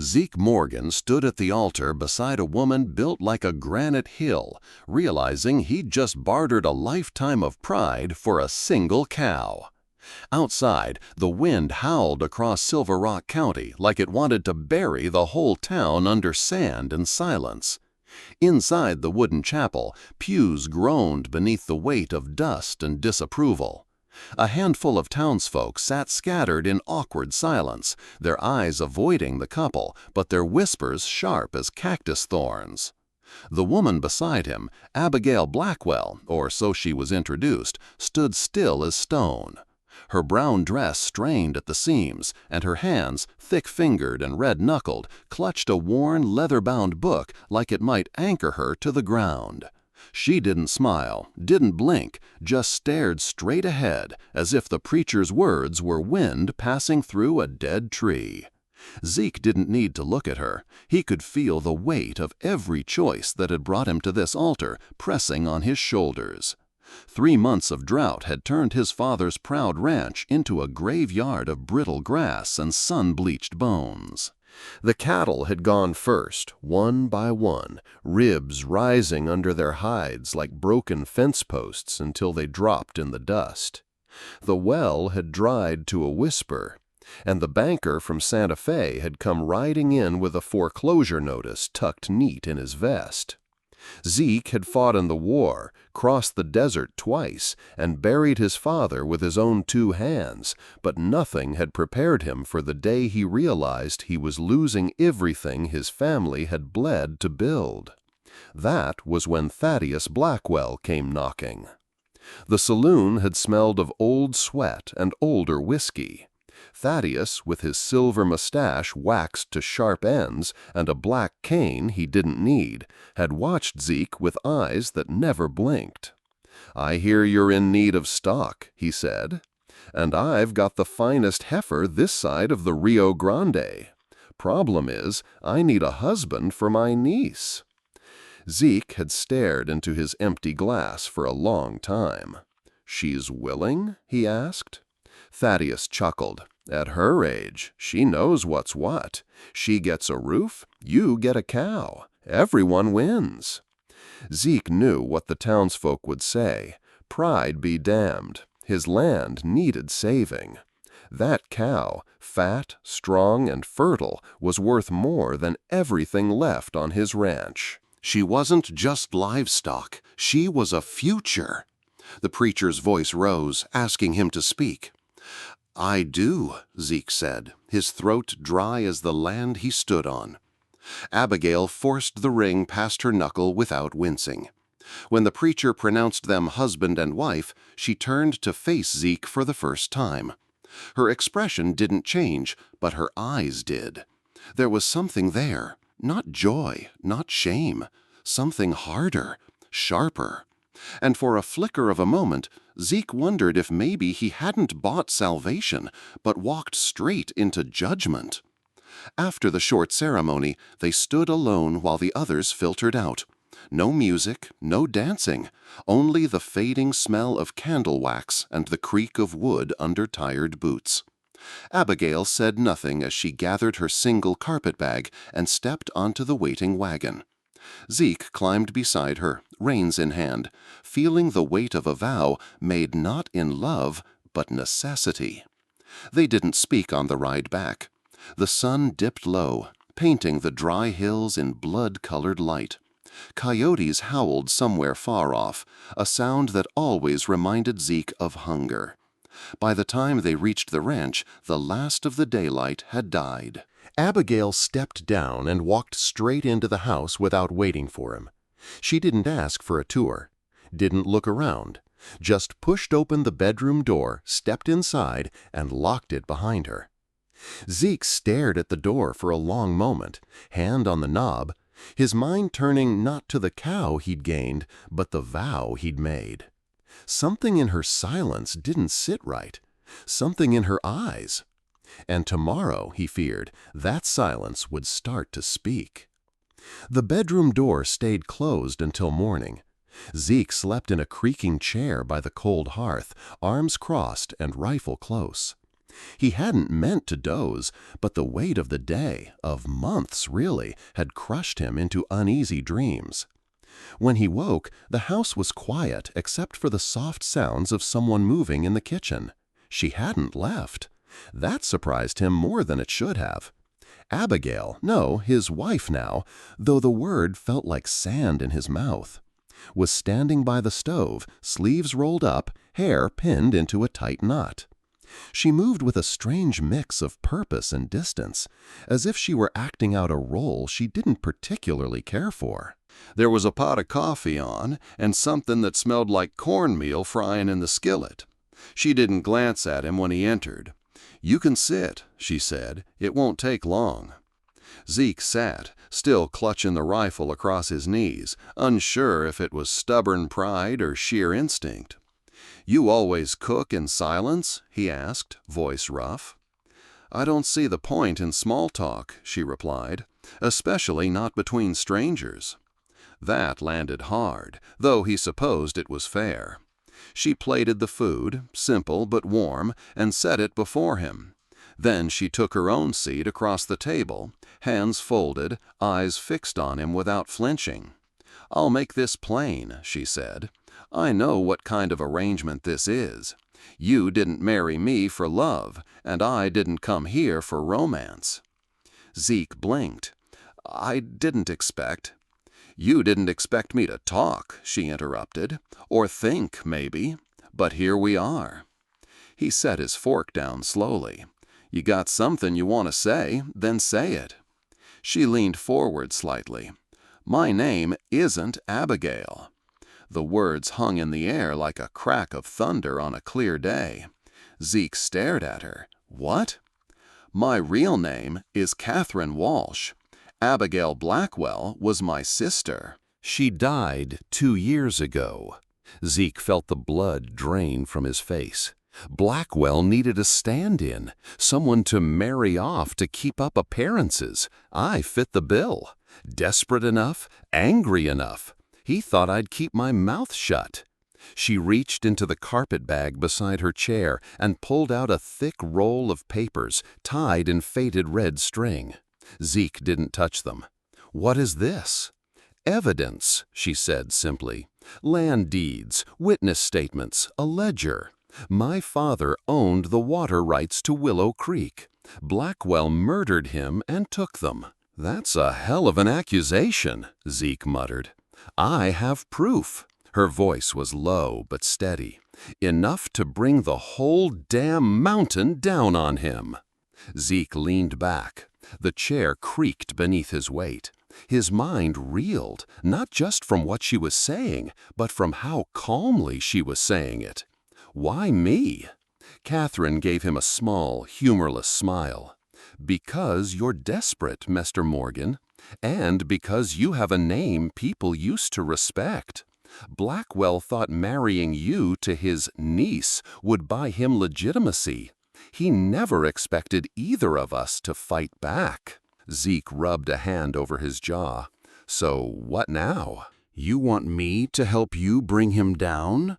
Zeke Morgan stood at the altar beside a woman built like a granite hill, realizing he'd just bartered a lifetime of pride for a single cow. Outside, the wind howled across Silver Rock County like it wanted to bury the whole town under sand and silence. Inside the wooden chapel, pews groaned beneath the weight of dust and disapproval. A handful of townsfolk sat scattered in awkward silence, their eyes avoiding the couple, but their whispers sharp as cactus thorns. The woman beside him, Abigail Blackwell, or so she was introduced, stood still as stone. Her brown dress strained at the seams, and her hands, thick-fingered and red-knuckled, clutched a worn, leather-bound book like it might anchor her to the ground. She didn't smile, didn't blink, just stared straight ahead, as if the preacher's words were wind passing through a dead tree. Zeke didn't need to look at her. He could feel the weight of every choice that had brought him to this altar pressing on his shoulders. 3 months of drought had turned his father's proud ranch into a graveyard of brittle grass and sun-bleached bones. The cattle had gone first, one by one, ribs rising under their hides like broken fence posts until they dropped in the dust. The well had dried to a whisper, and the banker from Santa Fe had come riding in with a foreclosure notice tucked neat in his vest. Zeke had fought in the war, crossed the desert twice, and buried his father with his own 2 hands, but nothing had prepared him for the day he realized he was losing everything his family had bled to build. That was when Thaddeus Blackwell came knocking. The saloon had smelled of old sweat and older whiskey. Thaddeus, with his silver mustache waxed to sharp ends and a black cane he didn't need, had watched Zeke with eyes that never blinked. "I hear you're in need of stock," he said, "and I've got the finest heifer this side of the Rio Grande. Problem is, I need a husband for my niece." Zeke had stared into his empty glass for a long time. "She's willing?" he asked. Thaddeus chuckled. "At her age, she knows what's what. She gets a roof, you get a cow. Everyone wins." Zeke knew what the townsfolk would say. Pride be damned. His land needed saving. That cow, fat, strong, and fertile, was worth more than everything left on his ranch. She wasn't just livestock. She was a future. The preacher's voice rose, asking him to speak. "I do," Zeke said, his throat dry as the land he stood on. Abigail forced the ring past her knuckle without wincing. When the preacher pronounced them husband and wife, she turned to face Zeke for the first time. Her expression didn't change, but her eyes did. There was something there, not joy, not shame, something harder, sharper. And for a flicker of a moment, Zeke wondered if maybe he hadn't bought salvation, but walked straight into judgment. After the short ceremony, they stood alone while the others filtered out. No music, no dancing, only the fading smell of candle wax and the creak of wood under tired boots. Abigail said nothing as she gathered her single carpetbag and stepped onto the waiting wagon. Zeke climbed beside her, reins in hand, feeling the weight of a vow made not in love, but necessity. They didn't speak on the ride back. The sun dipped low, painting the dry hills in blood-colored light. Coyotes howled somewhere far off, a sound that always reminded Zeke of hunger. By the time they reached the ranch, the last of the daylight had died. Abigail stepped down and walked straight into the house without waiting for him. She didn't ask for a tour, didn't look around, just pushed open the bedroom door, stepped inside, and locked it behind her. Zeke stared at the door for a long moment, hand on the knob, his mind turning not to the cow he'd gained, but the vow he'd made. Something in her silence didn't sit right, something in her eyes. And tomorrow, he feared, that silence would start to speak. The bedroom door stayed closed until morning. Zeke slept in a creaking chair by the cold hearth, arms crossed and rifle close. He hadn't meant to doze, but the weight of the day, of months really, had crushed him into uneasy dreams. When he woke, the house was quiet except for the soft sounds of someone moving in the kitchen. She hadn't left. That surprised him more than it should have. Abigail, no, his wife now, though the word felt like sand in his mouth, was standing by the stove, sleeves rolled up, hair pinned into a tight knot. She moved with a strange mix of purpose and distance, as if she were acting out a role she didn't particularly care for. There was a pot of coffee on, and something that smelled like cornmeal frying in the skillet. She didn't glance at him when he entered. "You can sit," she said. "It won't take long." Zeke sat, still clutching the rifle across his knees, unsure if it was stubborn pride or sheer instinct. "You always cook in silence?" he asked, voice rough. "I don't see the point in small talk," she replied, "especially not between strangers." That landed hard, though he supposed it was fair. She plated the food, simple but warm, and set it before him. Then she took her own seat across the table, hands folded, eyes fixed on him without flinching. "I'll make this plain," she said. "I know what kind of arrangement this is. You didn't marry me for love, and I didn't come here for romance." Zeke blinked. "I didn't expect—" "You didn't expect me to talk," she interrupted, "or think, maybe, but here we are." He set his fork down slowly. "You got something you want to say, then say it." She leaned forward slightly. "My name isn't Abigail." The words hung in the air like a crack of thunder on a clear day. Zeke stared at her. "What?" "My real name is Catherine Walsh. Abigail Blackwell was my sister. She died 2 years ago." Zeke felt the blood drain from his face. Blackwell needed a stand-in, someone to marry off to keep up appearances. I fit the bill. Desperate enough, angry enough. He thought I'd keep my mouth shut. She reached into the carpet bag beside her chair and pulled out a thick roll of papers tied in faded red string. Zeke didn't touch them. "What is this?" "Evidence," she said simply. "Land deeds, witness statements, a ledger. My father owned the water rights to Willow Creek. Blackwell murdered him and took them." "That's a hell of an accusation," Zeke muttered. "I have proof." Her voice was low but steady, enough to bring the whole damn mountain down on him. Zeke leaned back. The chair creaked beneath his weight. His mind reeled, not just from what she was saying, but from how calmly she was saying it. "Why me?" Catherine gave him a small, humorless smile. "Because you're desperate, Mr. Morgan, and because you have a name people used to respect. Blackwell thought marrying you to his niece would buy him legitimacy. He never expected either of us to fight back." Zeke rubbed a hand over his jaw. "So what now? You want me to help you bring him down?"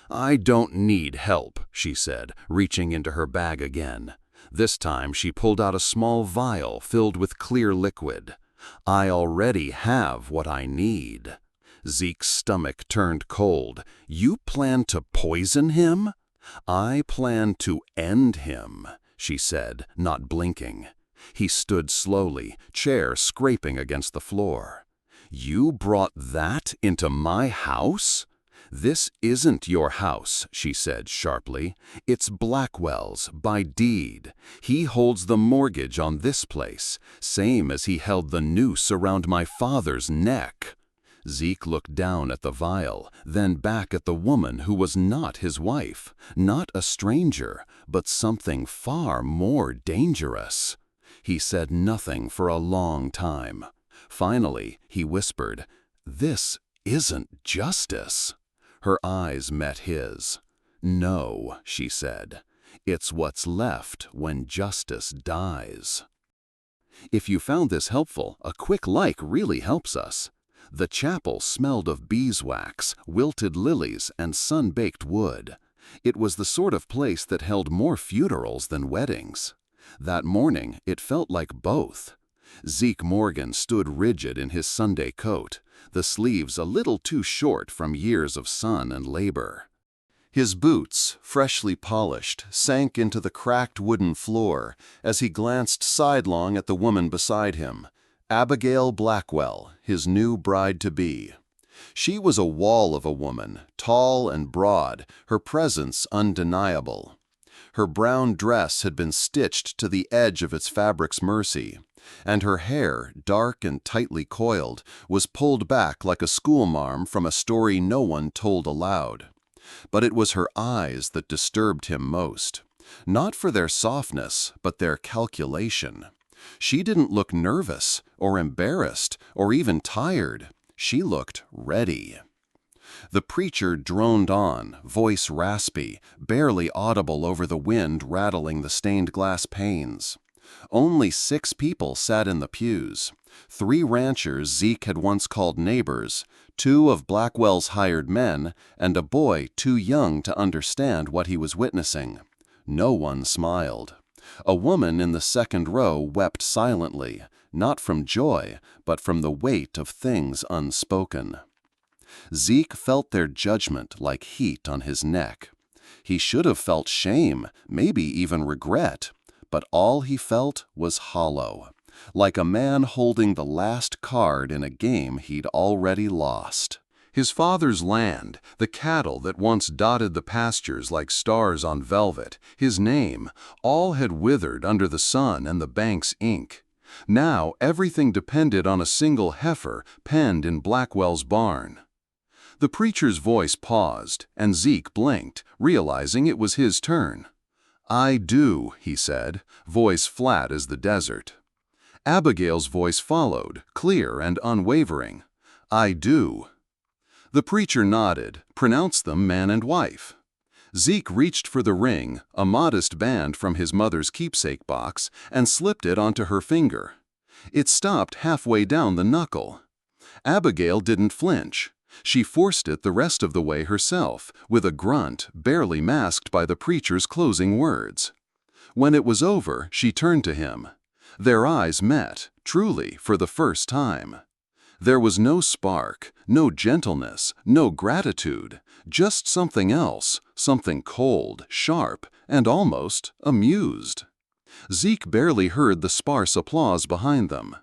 "I don't need help," she said, reaching into her bag again. This time she pulled out a small vial filled with clear liquid. "I already have what I need." Zeke's stomach turned cold. "You plan to poison him?" "I plan to end him," she said, not blinking. He stood slowly, chair scraping against the floor. "You brought that into my house?" "This isn't your house," she said sharply. "It's Blackwell's, by deed. He holds the mortgage on this place, same as he held the noose around my father's neck." Zeke looked down at the vial, then back at the woman who was not his wife, not a stranger, but something far more dangerous. He said nothing for a long time. Finally, he whispered, "This isn't justice." Her eyes met his. "No," she said. "It's what's left when justice dies." If you found this helpful, a quick like really helps us. The chapel smelled of beeswax, wilted lilies, and sun-baked wood. It was the sort of place that held more funerals than weddings. That morning, it felt like both. Zeke Morgan stood rigid in his Sunday coat, the sleeves a little too short from years of sun and labor. His boots, freshly polished, sank into the cracked wooden floor as he glanced sidelong at the woman beside him, Abigail Blackwell, his new bride-to-be. She was a wall of a woman, tall and broad, her presence undeniable. Her brown dress had been stitched to the edge of its fabric's mercy, and her hair, dark and tightly coiled, was pulled back like a schoolmarm from a story no one told aloud. But it was her eyes that disturbed him most. Not for their softness, but their calculation. She didn't look nervous, or embarrassed, or even tired. She looked ready. The preacher droned on, voice raspy, barely audible over the wind rattling the stained glass panes. Only 6 people sat in the pews. 3 ranchers Zeke had once called neighbors, 2 of Blackwell's hired men, and a boy too young to understand what he was witnessing. No one smiled. A woman in the second row wept silently, not from joy, but from the weight of things unspoken. Zeke felt their judgment like heat on his neck. He should have felt shame, maybe even regret, but all he felt was hollow, like a man holding the last card in a game he'd already lost. His father's land, the cattle that once dotted the pastures like stars on velvet, his name, all had withered under the sun and the bank's ink. Now everything depended on a single heifer penned in Blackwell's barn. The preacher's voice paused, and Zeke blinked, realizing it was his turn. "I do," he said, voice flat as the desert. Abigail's voice followed, clear and unwavering. "I do." The preacher nodded, pronounced them man and wife. Zeke reached for the ring, a modest band from his mother's keepsake box, and slipped it onto her finger. It stopped halfway down the knuckle. Abigail didn't flinch. She forced it the rest of the way herself, with a grunt barely masked by the preacher's closing words. When it was over, she turned to him. Their eyes met, truly, for the first time. There was no spark, no gentleness, no gratitude, just something else, something cold, sharp, and almost amused. Zeke barely heard the sparse applause behind them.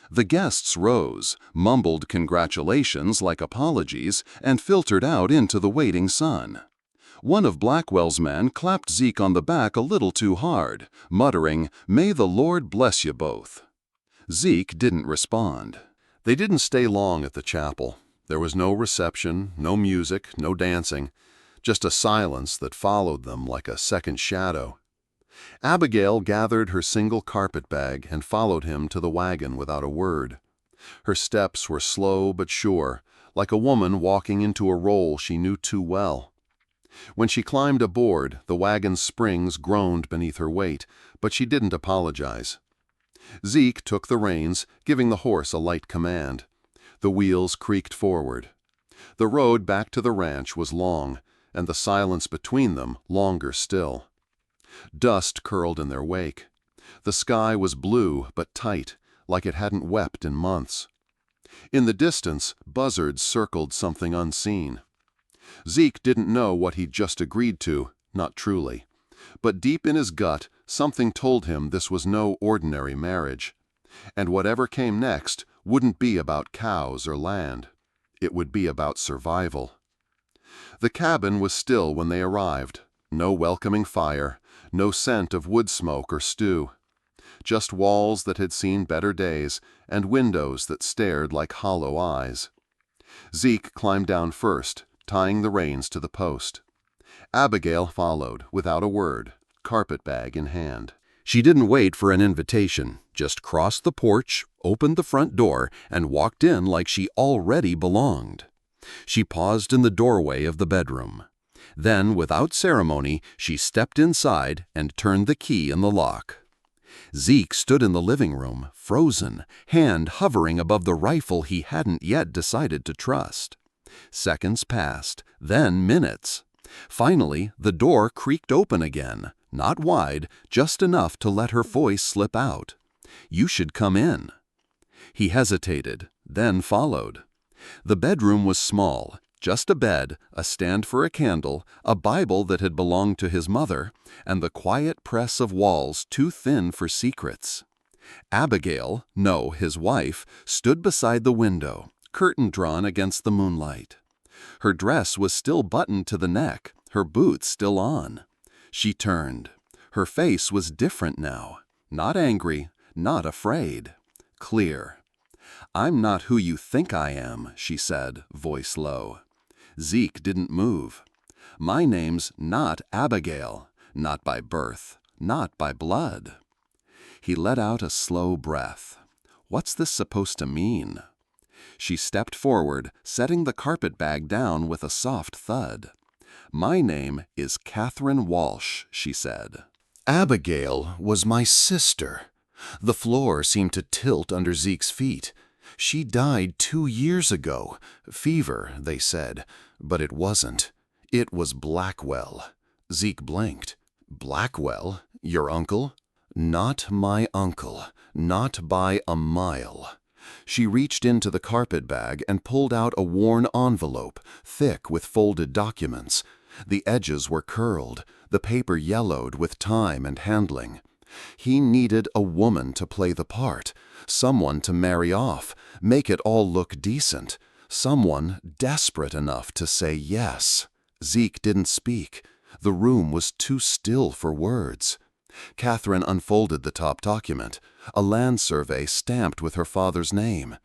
The guests rose, mumbled congratulations like apologies, and filtered out into the waiting sun. One of Blackwell's men clapped Zeke on the back a little too hard, muttering, "May the Lord bless you both." Zeke didn't respond. They didn't stay long at the chapel. There was no reception, no music, no dancing, just a silence that followed them like a second shadow. Abigail gathered her single carpet bag and followed him to the wagon without a word. Her steps were slow but sure, like a woman walking into a role she knew too well. When she climbed aboard, the wagon's springs groaned beneath her weight, but she didn't apologize. Zeke took the reins, giving the horse a light command. The wheels creaked forward. The road back to the ranch was long, and the silence between them longer still. Dust curled in their wake. The sky was blue but tight, like it hadn't wept in months. In the distance, buzzards circled something unseen. Zeke didn't know what he'd just agreed to, not truly. But deep in his gut, something told him this was no ordinary marriage. And whatever came next wouldn't be about cows or land. It would be about survival. The cabin was still when they arrived. No welcoming fire, no scent of wood smoke or stew. Just walls that had seen better days, and windows that stared like hollow eyes. Zeke climbed down first, tying the reins to the post. Abigail followed, without a word, carpetbag in hand. She didn't wait for an invitation, just crossed the porch, opened the front door, and walked in like she already belonged. She paused in the doorway of the bedroom. Then, without ceremony, she stepped inside and turned the key in the lock. Zeke stood in the living room, frozen, hand hovering above the rifle he hadn't yet decided to trust. Seconds passed, then minutes. Finally, the door creaked open again, not wide, just enough to let her voice slip out. "You should come in." He hesitated, then followed. The bedroom was small, just a bed, a stand for a candle, a Bible that had belonged to his mother, and the quiet press of walls too thin for secrets. Abigail, no, his wife, stood beside the window, curtain drawn against the moonlight. Her dress was still buttoned to the neck, her boots still on. She turned. Her face was different now. Not angry, not afraid. Clear. "I'm not who you think I am," she said, voice low. Zeke didn't move. "My name's not Abigail, not by birth, not by blood." He let out a slow breath. What's this supposed to mean? She stepped forward, setting the carpetbag down with a soft thud. "My name is Catherine Walsh," she said. "Abigail was my sister." The floor seemed to tilt under Zeke's feet. "She died 2 years ago. Fever, they said. But it wasn't. It was Blackwell." Zeke blinked. "Blackwell? Your uncle?" "Not my uncle. Not by a mile." She reached into the carpetbag and pulled out a worn envelope, thick with folded documents. The edges were curled, the paper yellowed with time and handling. He needed a woman to play the part, someone to marry off, make it all look decent, someone desperate enough to say yes. Zeke didn't speak. The room was too still for words. Catherine unfolded the top document, a land survey stamped with her father's name.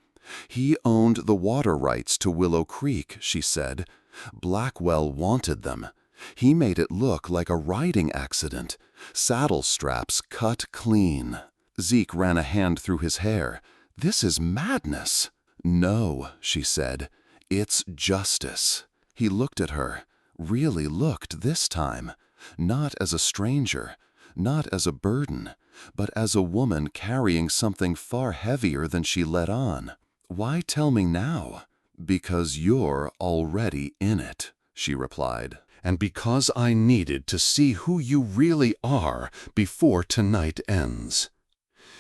He owned the water rights to Willow Creek, she said. Blackwell wanted them. He made it look like a riding accident. Saddle straps cut clean. Zeke ran a hand through his hair. "This is madness." "No," she said. "It's justice." He looked at her, really looked this time, not as a stranger, not as a burden, but as a woman carrying something far heavier than she let on. "Why tell me now?" "Because you're already in it," she replied. "And because I needed to see who you really are before tonight ends."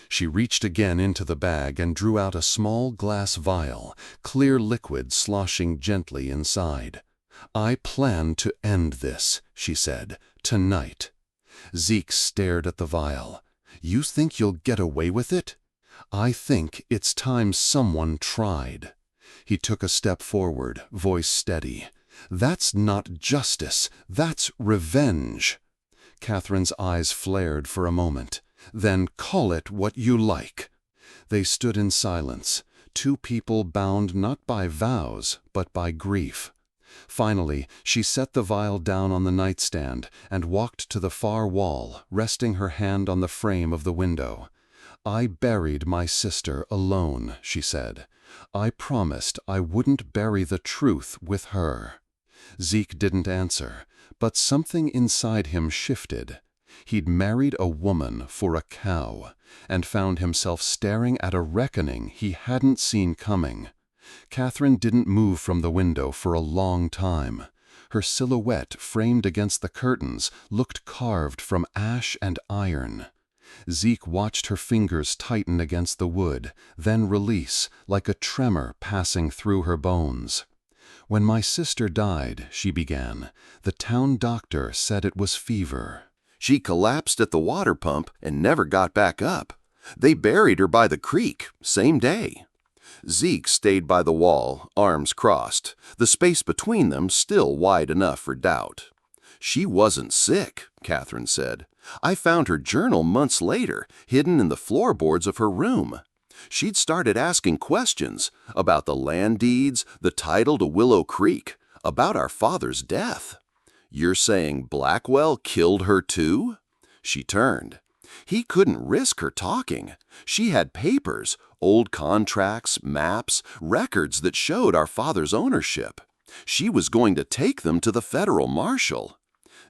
She reached again into the bag and drew out a small glass vial, clear liquid sloshing gently inside. "I plan to end this," she said, "tonight." Zeke stared at the vial. "You think you'll get away with it?" "I think it's time someone tried." He took a step forward, voice steady. "That's not justice, that's revenge." Catherine's eyes flared for a moment. "Then call it what you like." They stood in silence, two people bound not by vows, but by grief. Finally, she set the vial down on the nightstand and walked to the far wall, resting her hand on the frame of the window. "I buried my sister alone," she said. "I promised I wouldn't bury the truth with her." Zeke didn't answer, but something inside him shifted. He'd married a woman for a cow, and found himself staring at a reckoning he hadn't seen coming. Catherine didn't move from the window for a long time. Her silhouette, framed against the curtains, looked carved from ash and iron. Zeke watched her fingers tighten against the wood, then release, like a tremor passing through her bones. "When my sister died," she began, "the town doctor said it was fever. She collapsed at the water pump and never got back up. They buried her by the creek, same day." Zeke stayed by the wall, arms crossed, the space between them still wide enough for doubt. "She wasn't sick," Catherine said. "I found her journal months later, hidden in the floorboards of her room. She'd started asking questions about the land deeds, the title to Willow Creek, about our father's death." "You're saying Blackwell killed her too?" She turned. "He couldn't risk her talking. She had papers, old contracts, maps, records that showed our father's ownership. She was going to take them to the federal marshal."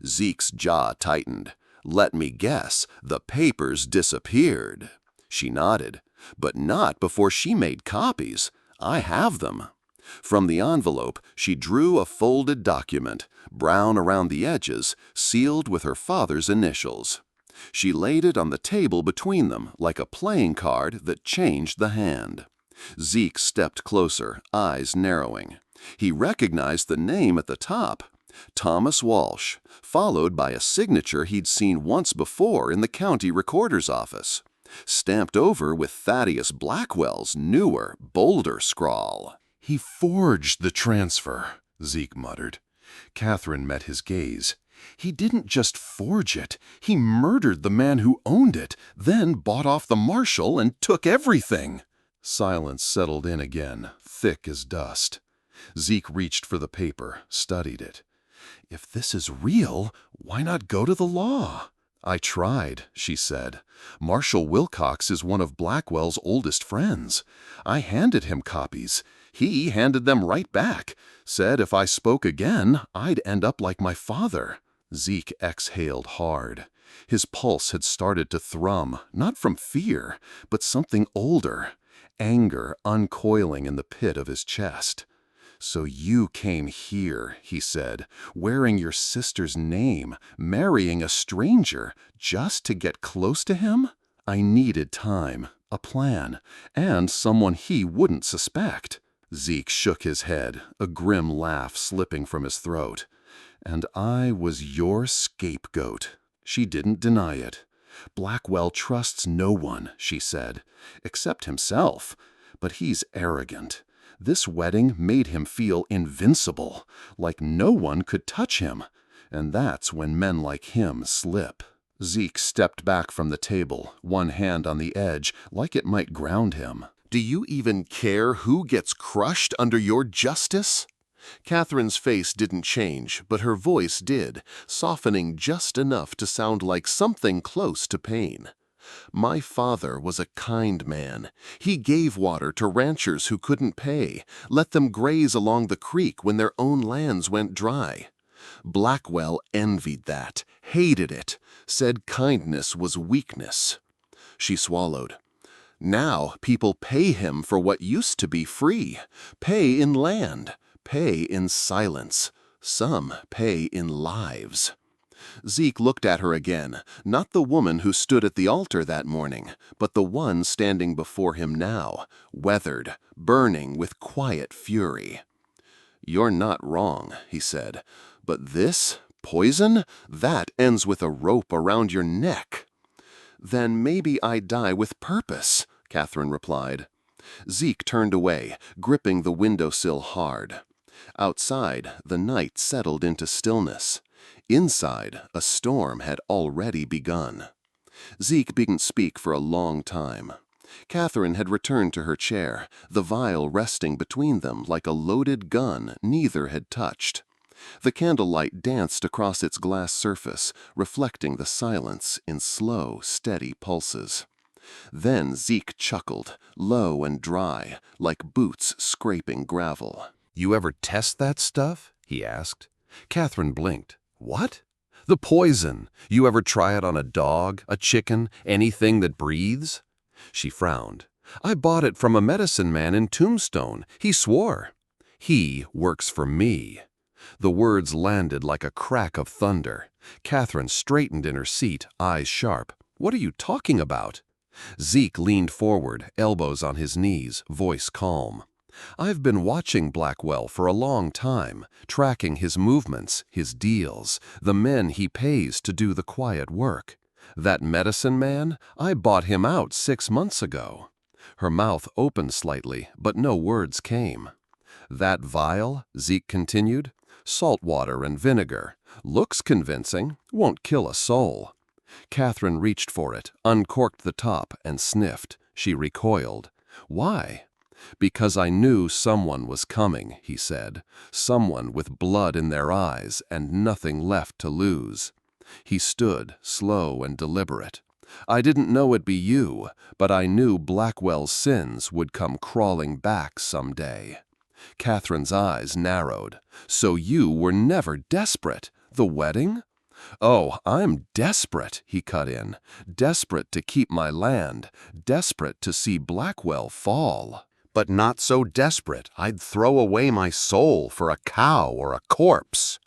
Zeke's jaw tightened. "Let me guess, the papers disappeared." She nodded. "But not before she made copies. I have them." From the envelope, she drew a folded document, brown around the edges, sealed with her father's initials. She laid it on the table between them like a playing card that changed the hand. Zeke stepped closer, eyes narrowing. He recognized the name at the top. Thomas Walsh, followed by a signature he'd seen once before in the county recorder's office, stamped over with Thaddeus Blackwell's newer, bolder scrawl. "He forged the transfer," Zeke muttered. Catherine met his gaze. "He didn't just forge it, he murdered the man who owned it, then bought off the marshal and took everything." Silence settled in again, thick as dust. Zeke reached for the paper, studied it. "If this is real, why not go to the law?" "I tried," she said. "Marshal Wilcox is one of Blackwell's oldest friends. I handed him copies. He handed them right back, said if I spoke again, I'd end up like my father." Zeke exhaled hard. His pulse had started to thrum, not from fear, but something older, anger uncoiling in the pit of his chest. "So you came here," he said, "wearing your sister's name, marrying a stranger, just to get close to him?" "I needed time, a plan, and someone he wouldn't suspect." Zeke shook his head, a grim laugh slipping from his throat. "And I was your scapegoat." She didn't deny it. "Blackwell trusts no one," she said, "except himself. But he's arrogant. This wedding made him feel invincible, like no one could touch him. And that's when men like him slip." Zeke stepped back from the table, one hand on the edge, like it might ground him. "Do you even care who gets crushed under your justice?" Catherine's face didn't change, but her voice did, softening just enough to sound like something close to pain. "My father was a kind man. He gave water to ranchers who couldn't pay, let them graze along the creek when their own lands went dry. Blackwell envied that, hated it, said kindness was weakness." She swallowed. "Now people pay him for what used to be free, pay in land, pay in silence, some pay in lives." Zeke looked at her again, not the woman who stood at the altar that morning, but the one standing before him now, weathered, burning with quiet fury. "You're not wrong," he said, "but this, poison, that ends with a rope around your neck." "Then maybe I die with purpose," Catherine replied. Zeke turned away, gripping the windowsill hard. Outside, the night settled into stillness. Inside, a storm had already begun. Zeke didn't speak for a long time. Catherine had returned to her chair, the vial resting between them like a loaded gun neither had touched. The candlelight danced across its glass surface, reflecting the silence in slow, steady pulses. Then Zeke chuckled, low and dry, like boots scraping gravel. "You ever test that stuff?" he asked. Catherine blinked. "What?" "The poison. You ever try it on a dog, a chicken, anything that breathes?" She frowned. "I bought it from a medicine man in Tombstone. He swore." "He works for me." The words landed like a crack of thunder. Catherine straightened in her seat, eyes sharp. "What are you talking about?" Zeke leaned forward, elbows on his knees, voice calm. "I've been watching Blackwell for a long time, tracking his movements, his deals, the men he pays to do the quiet work. That medicine man, I bought him out 6 months ago." Her mouth opened slightly, but no words came. "That vial," Zeke continued, "salt water and vinegar. Looks convincing, won't kill a soul." Catherine reached for it, uncorked the top, and sniffed. She recoiled. "Why?" "Because I knew someone was coming," he said. "Someone with blood in their eyes and nothing left to lose." He stood, slow and deliberate. "I didn't know it'd be you, but I knew Blackwell's sins would come crawling back someday." Catherine's eyes narrowed. "So you were never desperate? The wedding?" "Oh, I'm desperate," he cut in. "Desperate to keep my land, desperate to see Blackwell fall." but not so desperate I'd throw away my soul for a cow or a corpse."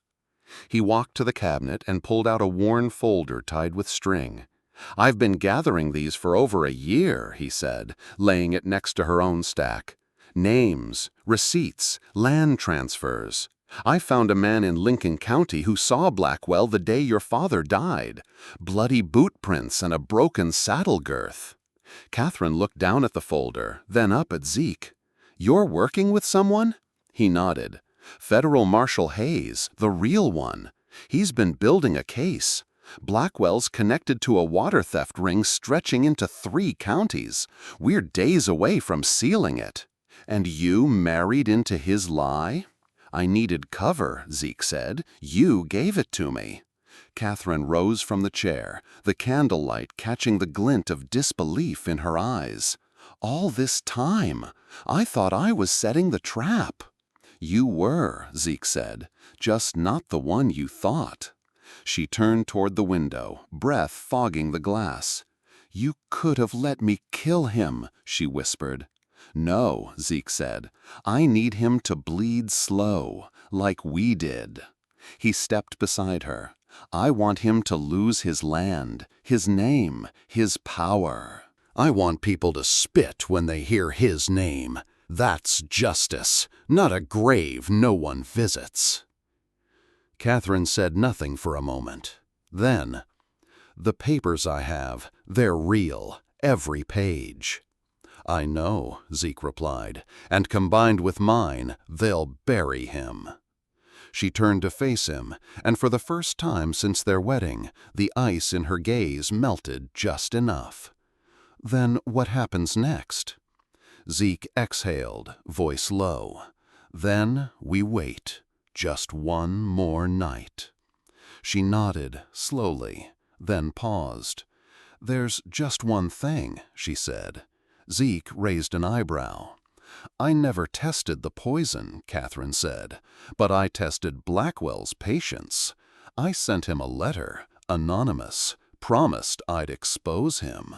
He walked to the cabinet and pulled out a worn folder tied with string. "I've been gathering these for over a year," he said, laying it next to her own stack. "Names, receipts, land transfers. I found a man in Lincoln County who saw Blackwell the day your father died. Bloody boot prints and a broken saddle girth." Catherine looked down at the folder, then up at Zeke. "You're working with someone?" He nodded. "Federal Marshal Hayes, the real one. He's been building a case. Blackwell's connected to a water theft ring stretching into 3 counties. We're days away from sealing it." "And you married into his lie?" "I needed cover," Zeke said. "You gave it to me." Catherine rose from the chair, the candlelight catching the glint of disbelief in her eyes. "All this time, I thought I was setting the trap." "You were," Zeke said, "just not the one you thought." She turned toward the window, breath fogging the glass. "You could have let me kill him," she whispered. "No," Zeke said. "I need him to bleed slow, like we did." He stepped beside her. "I want him to lose his land, his name, his power. I want people to spit when they hear his name. That's justice, not a grave no one visits." Catherine said nothing for a moment. Then, "The papers I have, they're real, every page." "I know," Zeke replied, "and combined with mine, they'll bury him." She turned to face him, and for the first time since their wedding, the ice in her gaze melted just enough. "Then what happens next?" Zeke exhaled, voice low. "Then we wait, just one more night." She nodded, slowly, then paused. "There's just one thing," she said. Zeke raised an eyebrow. "I never tested the poison," Catherine said, "but I tested Blackwell's patience. I sent him a letter, anonymous, promised I'd expose him."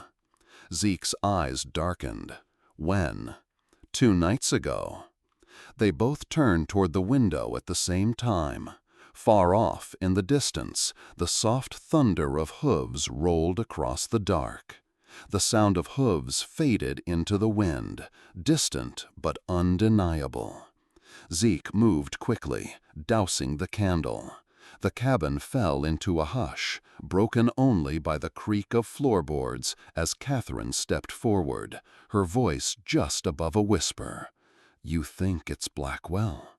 Zeke's eyes darkened. "When?" "2 nights ago." They both turned toward the window at the same time. Far off, in the distance, the soft thunder of hooves rolled across the dark. The sound of hooves faded into the wind, distant but undeniable. Zeke moved quickly, dousing the candle. The cabin fell into a hush, broken only by the creak of floorboards as Catherine stepped forward, her voice just above a whisper. "You think it's Blackwell?"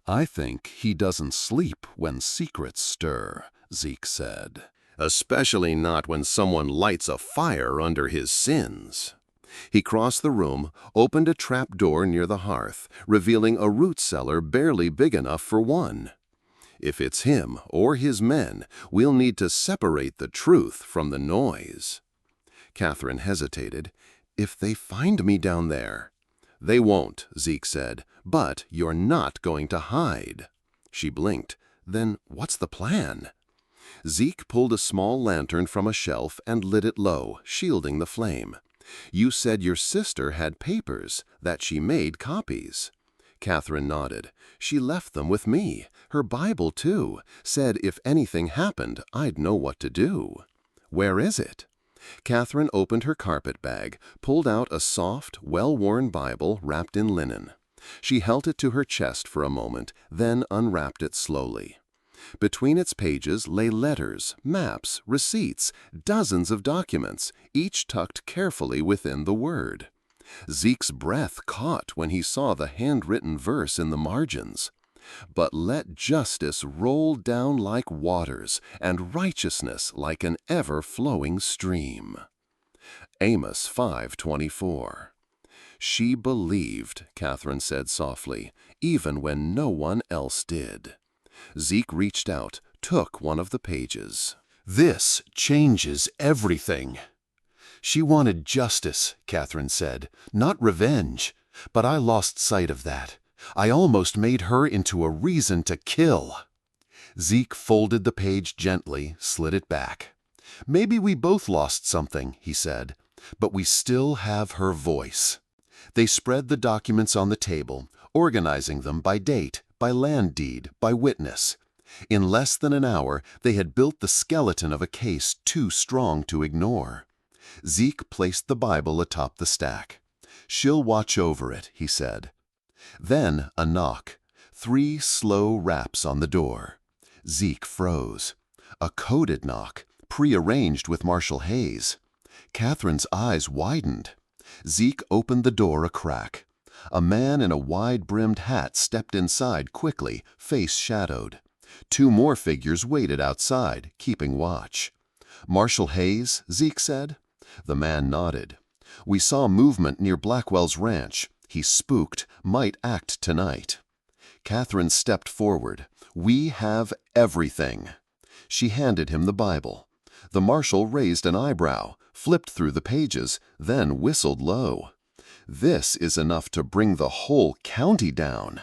"I think he doesn't sleep when secrets stir," Zeke said. "Especially not when someone lights a fire under his sins." He crossed the room, opened a trap door near the hearth, revealing a root cellar barely big enough for one. "If it's him or his men, we'll need to separate the truth from the noise." Catherine hesitated. "If they find me down there?" "They won't," Zeke said, "but you're not going to hide." She blinked. "Then what's the plan?" Zeke pulled a small lantern from a shelf and lit it low, shielding the flame. "You said your sister had papers, that she made copies." Catherine nodded. "She left them with me. Her Bible, too. Said if anything happened, I'd know what to do." "Where is it?" Catherine opened her carpet bag, pulled out a soft, well-worn Bible wrapped in linen. She held it to her chest for a moment, then unwrapped it slowly. Between its pages lay letters, maps, receipts, dozens of documents, each tucked carefully within the Word. Zeke's breath caught when he saw the handwritten verse in the margins. "But let justice roll down like waters, and righteousness like an ever-flowing stream." Amos 5:24. "She believed," Catherine said softly, "even when no one else did." Zeke reached out, took one of the pages. "This changes everything." "She wanted justice," Catherine said, "not revenge. But I lost sight of that. I almost made her into a reason to kill." Zeke folded the page gently, slid it back. "Maybe we both lost something," he said, "but we still have her voice." They spread the documents on the table, organizing them by date, by land deed, by witness. In less than an hour, they had built the skeleton of a case too strong to ignore. Zeke placed the Bible atop the stack. "She'll watch over it," he said. Then a knock. 3 slow raps on the door. Zeke froze. A coded knock, prearranged with Marshal Hayes. Catherine's eyes widened. Zeke opened the door a crack. A man in a wide-brimmed hat stepped inside quickly, face shadowed. 2 more figures waited outside, keeping watch. "Marshal Hayes," Zeke said. The man nodded. "We saw movement near Blackwell's ranch. He's spooked, might act tonight." Catherine stepped forward. "We have everything." She handed him the Bible. The marshal raised an eyebrow, flipped through the pages, then whistled low. "This is enough to bring the whole county down."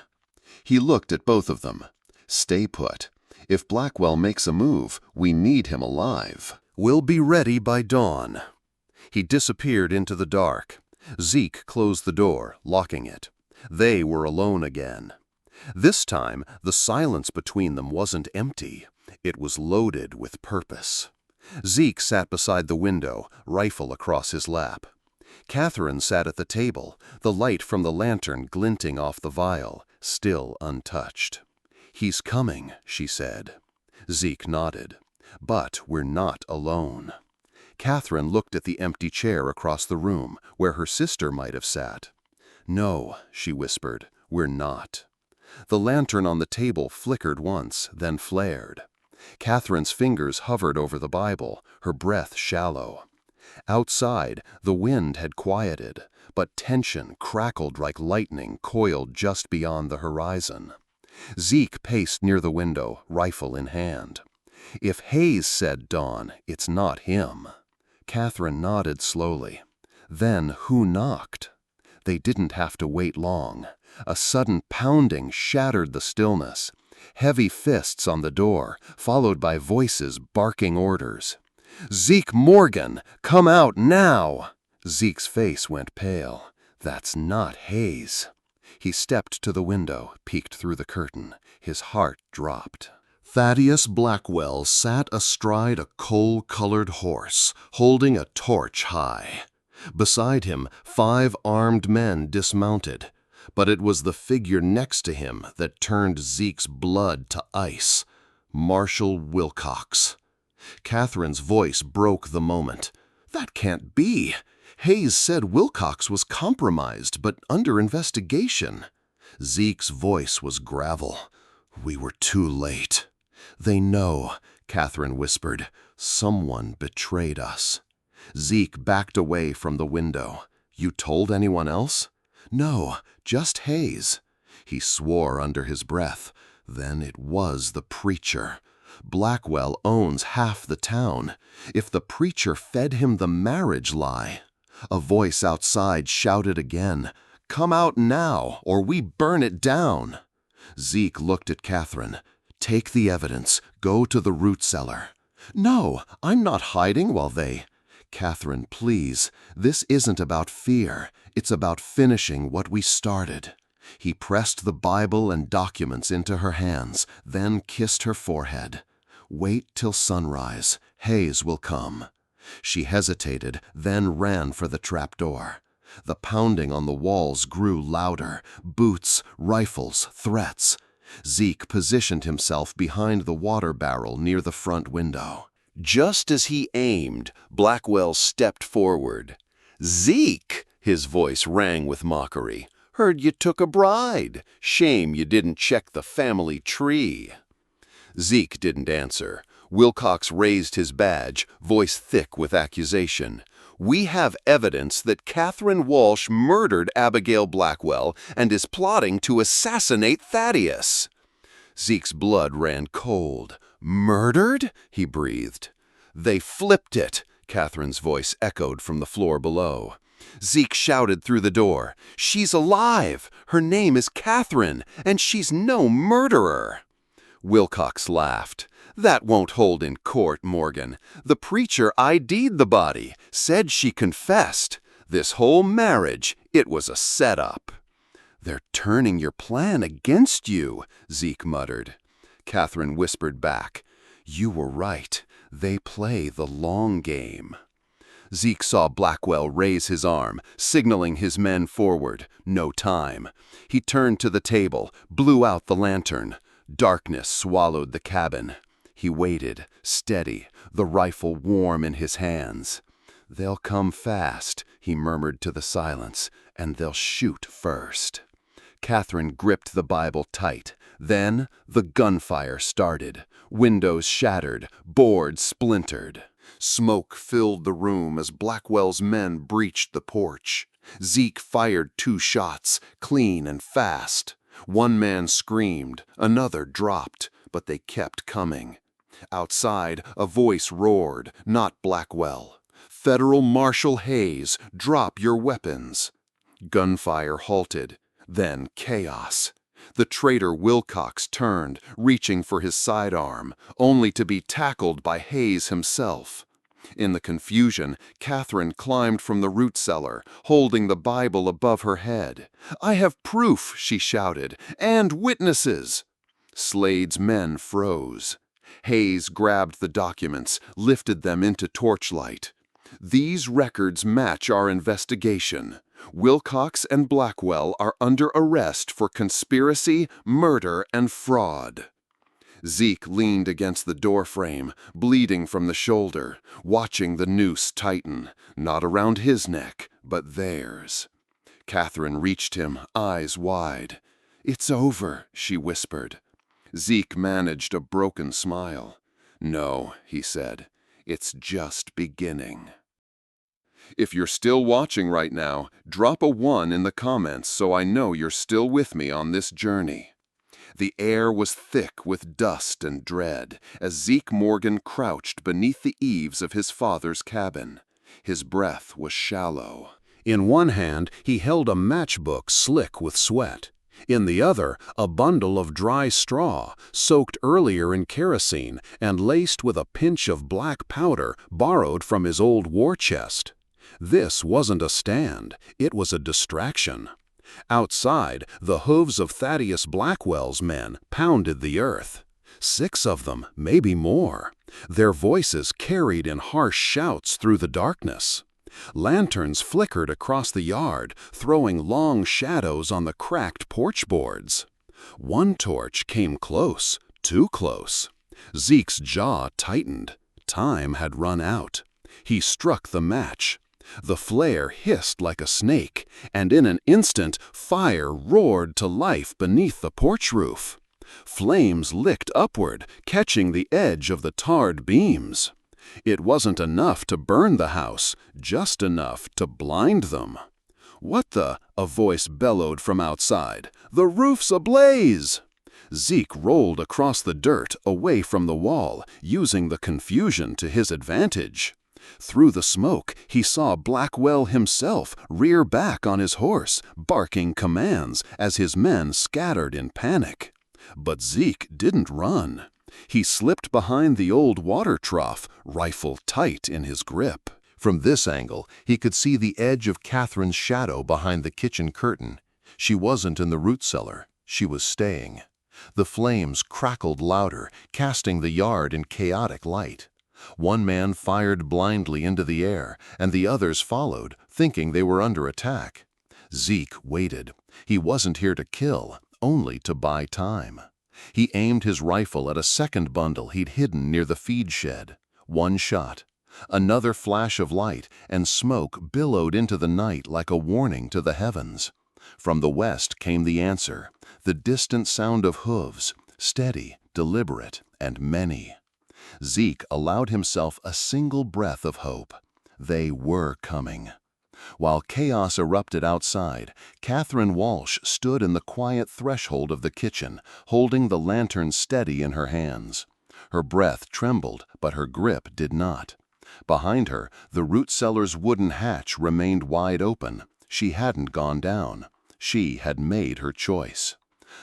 He looked at both of them. "Stay put. If Blackwell makes a move, we need him alive. We'll be ready by dawn." He disappeared into the dark. Zeke closed the door, locking it. They were alone again. This time, the silence between them wasn't empty. It was loaded with purpose. Zeke sat beside the window, rifle across his lap. Catherine sat at the table, the light from the lantern glinting off the vial, still untouched. "He's coming," she said. Zeke nodded. "But we're not alone." Catherine looked at the empty chair across the room, where her sister might have sat. "No," she whispered, "we're not." The lantern on the table flickered once, then flared. Catherine's fingers hovered over the Bible, her breath shallow. Outside, the wind had quieted, but tension crackled like lightning coiled just beyond the horizon. Zeke paced near the window, rifle in hand. If Hayes said dawn, it's not him. Catherine nodded slowly. Then who knocked? They didn't have to wait long. A sudden pounding shattered the stillness. Heavy fists on the door, followed by voices barking orders. "Zeke Morgan, come out now!" Zeke's face went pale. That's not Hayes. He stepped to the window, peeked through the curtain. His heart dropped. Thaddeus Blackwell sat astride a coal-colored horse, holding a torch high. Beside him, 5 armed men dismounted. But it was the figure next to him that turned Zeke's blood to ice. Marshal Wilcox. Catherine's voice broke the moment. "That can't be. Hayes said Wilcox was compromised, but under investigation." Zeke's voice was gravel. "We were too late." "They know," Catherine whispered. "Someone betrayed us." Zeke backed away from the window. "You told anyone else?" "No, just Hayes." He swore under his breath. Then it was the preacher. Blackwell owns half the town. If the preacher fed him the marriage lie. A voice outside shouted again, "Come out now, or we burn it down." Zeke looked at Catherine. "Take the evidence. Go to the root cellar." "No, I'm not hiding while they—" "Catherine, please. This isn't about fear. It's about finishing what we started." He pressed the Bible and documents into her hands, then kissed her forehead. "Wait till sunrise. Hayes will come." She hesitated, then ran for the trapdoor. The pounding on the walls grew louder. Boots, rifles, threats. Zeke positioned himself behind the water barrel near the front window. Just as he aimed, Blackwell stepped forward. "Zeke!" His voice rang with mockery. "Heard you took a bride. Shame you didn't check the family tree." Zeke didn't answer. Wilcox raised his badge, voice thick with accusation. "We have evidence that Catherine Walsh murdered Abigail Blackwell and is plotting to assassinate Thaddeus." Zeke's blood ran cold. "Murdered?" he breathed. "They flipped it," Catherine's voice echoed from the floor below. Zeke shouted through the door. "She's alive! Her name is Catherine, and she's no murderer!" Wilcox laughed. "That won't hold in court, Morgan. The preacher ID'd the body, said she confessed. This whole marriage, It was a setup. "They're turning your plan against you," Zeke muttered. Catherine whispered back, "You were right. They play the long game." Zeke saw Blackwell raise his arm, signaling his men forward. No time. He turned to the table, blew out the lantern. Darkness swallowed the cabin. He waited, steady, the rifle warm in his hands. "They'll come fast," he murmured to the silence, "and they'll shoot first." Catherine gripped the Bible tight. Then the gunfire started. Windows shattered, boards splintered. Smoke filled the room as Blackwell's men breached the porch. Zeke fired 2 shots, clean and fast. One man screamed, another dropped, but they kept coming. Outside, a voice roared, not Blackwell. "Federal Marshal Hayes, drop your weapons." Gunfire halted, then chaos. The traitor Wilcox turned, reaching for his sidearm, only to be tackled by Hayes himself. In the confusion, Catherine climbed from the root cellar, holding the Bible above her head. "I have proof," she shouted, "and witnesses." Slade's men froze. Hayes grabbed the documents, lifted them into torchlight. "These records match our investigation. Wilcox and Blackwell are under arrest for conspiracy, murder, and fraud." Zeke leaned against the doorframe, bleeding from the shoulder, watching the noose tighten, not around his neck, but theirs. Catherine reached him, eyes wide. "It's over," she whispered. Zeke managed a broken smile. "No," he said, "it's just beginning." If you're still watching right now, drop a 1 in the comments so I know you're still with me on this journey. The air was thick with dust and dread as Zeke Morgan crouched beneath the eaves of his father's cabin. His breath was shallow. In one hand, he held a matchbook slick with sweat. In the other, a bundle of dry straw, soaked earlier in kerosene and laced with a pinch of black powder borrowed from his old war chest. This wasn't a stand, it was a distraction. Outside, the hooves of Thaddeus Blackwell's men pounded the earth. 6 of them, maybe more. Their voices carried in harsh shouts through the darkness. Lanterns flickered across the yard, throwing long shadows on the cracked porch boards. One torch came close, too close. Zeke's jaw tightened. Time had run out. He struck the match. The flare hissed like a snake, and in an instant, fire roared to life beneath the porch roof. Flames licked upward, catching the edge of the tarred beams. It wasn't enough to burn the house, just enough to blind them. "What the?" a voice bellowed from outside. "The roof's ablaze!" Zeke rolled across the dirt, away from the wall, using the confusion to his advantage. Through the smoke, he saw Blackwell himself rear back on his horse, barking commands as his men scattered in panic. But Zeke didn't run. He slipped behind the old water trough, rifle tight in his grip. From this angle, he could see the edge of Catherine's shadow behind the kitchen curtain. She wasn't in the root cellar. She was staying. The flames crackled louder, casting the yard in chaotic light. One man fired blindly into the air, and the others followed, thinking they were under attack. Zeke waited. He wasn't here to kill, only to buy time. He aimed his rifle at a second bundle he'd hidden near the feed shed. One shot. Another flash of light, and smoke billowed into the night like a warning to the heavens. From the west came the answer, the distant sound of hooves, steady, deliberate, and many. Zeke allowed himself a single breath of hope. They were coming. While chaos erupted outside, Catherine Walsh stood in the quiet threshold of the kitchen, holding the lantern steady in her hands. Her breath trembled, but her grip did not. Behind her, the root cellar's wooden hatch remained wide open. She hadn't gone down. She had made her choice.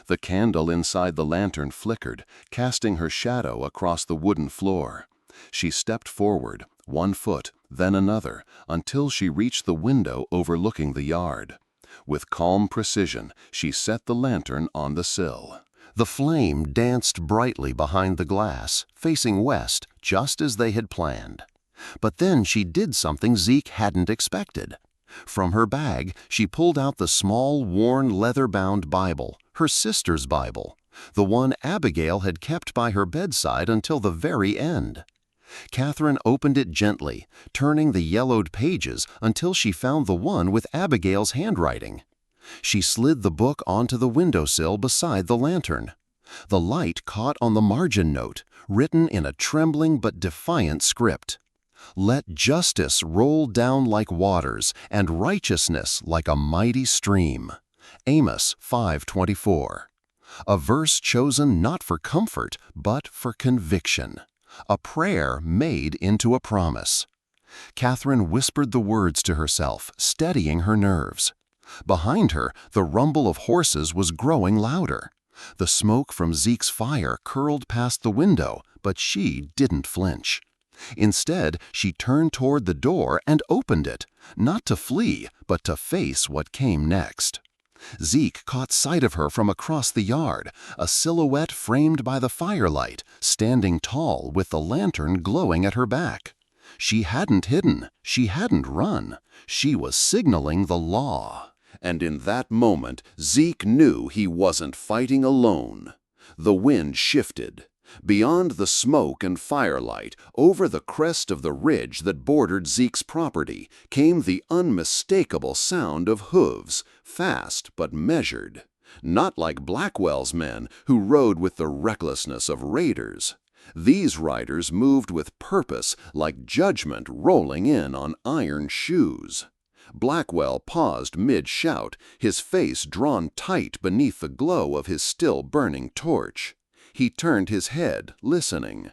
The candle inside the lantern flickered, casting her shadow across the wooden floor. She stepped forward, 1 foot, then another, until she reached the window overlooking the yard. With calm precision, she set the lantern on the sill. The flame danced brightly behind the glass, facing west, just as they had planned. But then she did something Zeke hadn't expected. From her bag, she pulled out the small, worn, leather-bound Bible, her sister's Bible, the one Abigail had kept by her bedside until the very end. Catherine opened it gently, turning the yellowed pages until she found the one with Abigail's handwriting. She slid the book onto the windowsill beside the lantern. The light caught on the margin note, written in a trembling but defiant script. "Let justice roll down like waters, and righteousness like a mighty stream." Amos 5:24. A verse chosen not for comfort, but for conviction. A prayer made into a promise. Catherine whispered the words to herself, steadying her nerves. Behind her, the rumble of horses was growing louder. The smoke from Zeke's fire curled past the window, but she didn't flinch. Instead, she turned toward the door and opened it, not to flee, but to face what came next. Zeke caught sight of her from across the yard, a silhouette framed by the firelight, standing tall with the lantern glowing at her back. She hadn't hidden, she hadn't run, she was signaling the law. And in that moment, Zeke knew he wasn't fighting alone. The wind shifted. Beyond the smoke and firelight, over the crest of the ridge that bordered Zeke's property, came the unmistakable sound of hooves, fast but measured. Not like Blackwell's men, who rode with the recklessness of raiders. These riders moved with purpose, like judgment rolling in on iron shoes. Blackwell paused mid-shout, his face drawn tight beneath the glow of his still-burning torch. He turned his head, listening.